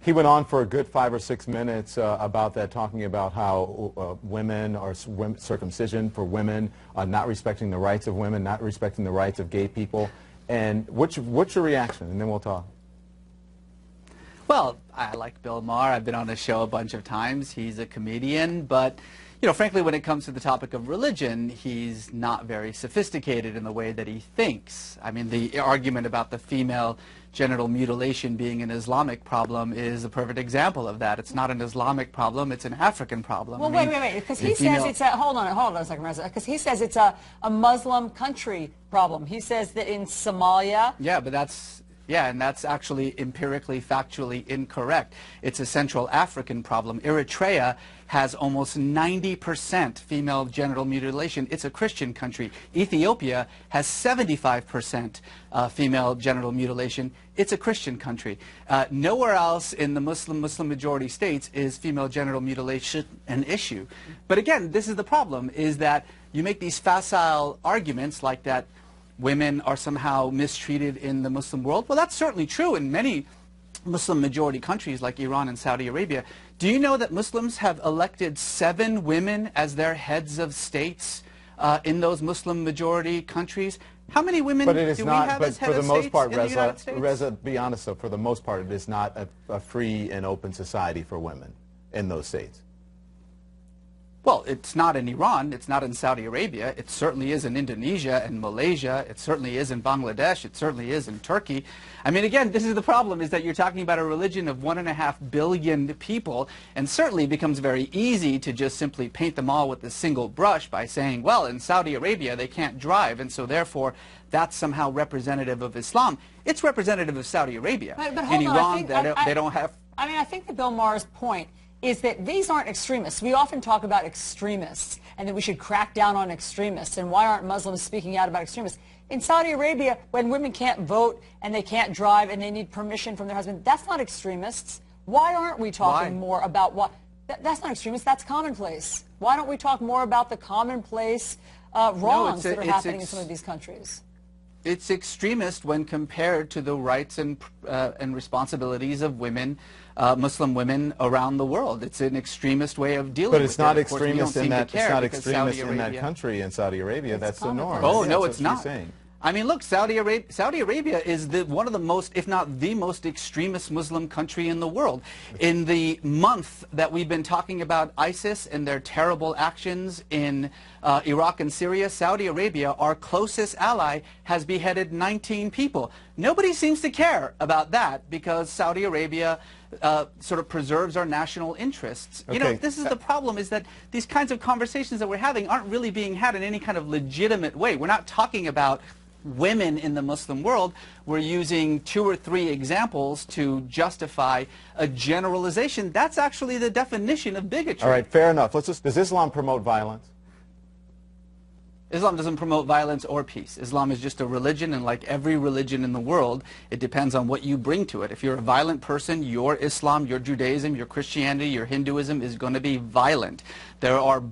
He went on for a good 5 or 6 minutes about that, talking about how women are circumcision for women, not respecting the rights of women, not respecting the rights of gay people. And what's your reaction? And then we'll talk. Well, I like Bill Maher. I've been on his show a bunch of times. He's a comedian, but you know, frankly, when it comes to the topic of religion, he's not very sophisticated in the way that he thinks. I mean, the argument about the female genital mutilation being an Islamic problem is a perfect example of that. It's not an Islamic problem, it's an African problem. Well, wait, because he says it's a, hold on a second, Reza, because he says it's a Muslim country problem. He says that in Somalia... Yeah, but that's... Yeah, and that's actually empirically, factually incorrect. It's a Central African problem. Eritrea has almost 90% female genital mutilation. It's a Christian country. Ethiopia has 75% female genital mutilation. It's a Christian country. Nowhere else in the Muslim majority states is female genital mutilation an issue. But again, this is the problem, is that you make these facile arguments like that women are somehow mistreated in the Muslim world. Well, that's certainly true in many Muslim majority countries like Iran and Saudi Arabia. Do you know that Muslims have elected 7 women as their heads of states in those Muslim majority countries? How many women do we have as head of states in the United States? Reza, be honest though, for the most part, it is not a free and open society for women in those states. Well, it's not in Iran, it's not in Saudi Arabia, it certainly is in Indonesia and Malaysia, it certainly is in Bangladesh, it certainly is in Turkey. I mean, again, this is the problem, is that you're talking about a religion of 1.5 billion people, and certainly it becomes very easy to just simply paint them all with a single brush by saying, well, in Saudi Arabia they can't drive, and so therefore that's somehow representative of Islam. It's representative of Saudi Arabia. But in Iran, they don't have... I mean, I think that Bill Maher's point is that these aren't extremists. We often talk about extremists and that we should crack down on extremists, and why aren't Muslims speaking out about extremists? In Saudi Arabia, when women can't vote and they can't drive and they need permission from their husband, that's not extremists. Why aren't we talking more about what... That's not extremists, that's commonplace. Why don't we talk more about the commonplace wrongs that are happening in some of these countries? It's extremist when compared to the rights and responsibilities of women, Muslim women around the world. It's an extremist way of dealing with it. But it's not extremist in that. It's not extremist in that country. In Saudi Arabia, that's the norm. Oh no, it's not. I mean, look, Saudi Arabia is one of the most, if not the most extremist Muslim country in the world. In the month that we've been talking about ISIS and their terrible actions in Iraq and Syria, Saudi Arabia, our closest ally, has beheaded 19 people. Nobody seems to care about that because Saudi Arabia sort of preserves our national interests. You know, this is the problem, is that these kinds of conversations that we're having aren't really being had in any kind of legitimate way. We're not talking about women in the Muslim world. We're using 2 or 3 examples to justify a generalization. That's actually the definition of bigotry. All right, fair enough. Does Islam promote violence? Islam doesn't promote violence or peace. Islam is just a religion, and like every religion in the world, it depends on what you bring to it. If you're a violent person, your Islam, your Judaism, your Christianity, your Hinduism is going to be violent. There are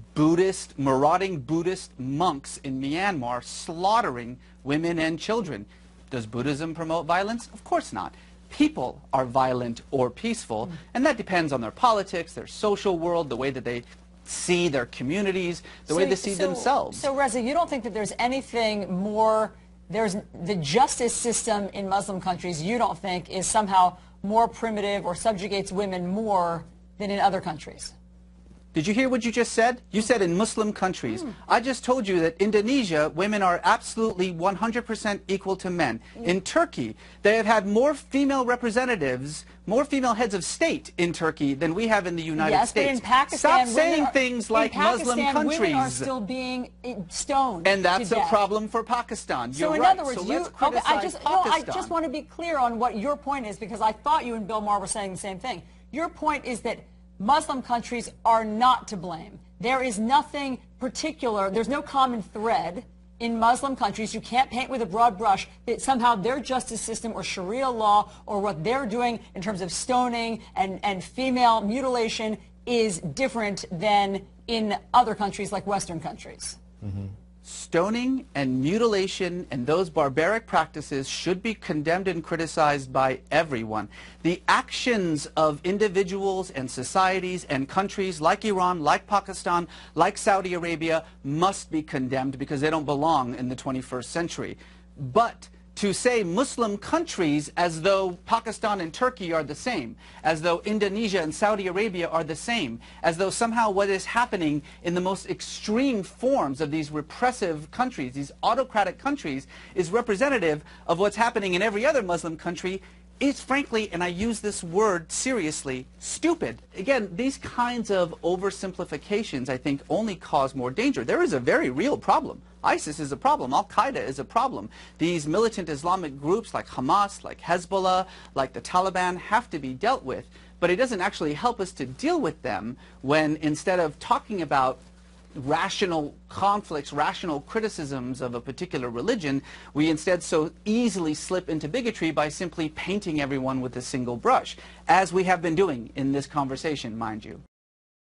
marauding Buddhist monks in Myanmar slaughtering women and children. Does Buddhism promote violence? Of course not. People are violent or peaceful, and that depends on their politics, their social world, the way that they see their communities, the way they see themselves. So, Reza, you don't think that there's anything more, the justice system in Muslim countries, you don't think, is somehow more primitive or subjugates women more than in other countries? Did you hear what you just said? You said in Muslim countries. I just told you that Indonesia, women are absolutely 100% equal to men. In Turkey, they have had more female representatives, more female heads of state in Turkey than we have in the United States. But in Pakistan, stop saying things like Muslim countries. Women are still being stoned. And that's to a death. problem for Pakistan. So You're in right. other words, I I just want to be clear on what your point is, because I thought you and Bill Maher were saying the same thing. Your point is that Muslim countries are not to blame. There is nothing particular, there's no common thread in Muslim countries. You can't paint with a broad brush that somehow their justice system or Sharia law or what they're doing in terms of stoning and female mutilation is different than in other countries like Western countries. Stoning and mutilation and those barbaric practices should be condemned and criticized by everyone. The actions of individuals and societies and countries like Iran, like Pakistan, like Saudi Arabia must be condemned because they don't belong in the 21st century. But to say Muslim countries as though Pakistan and Turkey are the same, as though Indonesia and Saudi Arabia are the same, as though somehow what is happening in the most extreme forms of these repressive countries, these autocratic countries, is representative of what's happening in every other Muslim country, is frankly, and I use this word seriously, stupid. Again, these kinds of oversimplifications, I think, only cause more danger. There is a very real problem. ISIS is a problem. Al-Qaeda is a problem. These militant Islamic groups like Hamas, like Hezbollah, like the Taliban have to be dealt with. But it doesn't actually help us to deal with them when instead of talking about rational conflicts, rational criticisms of a particular religion, we instead so easily slip into bigotry by simply painting everyone with a single brush, as we have been doing in this conversation, mind you.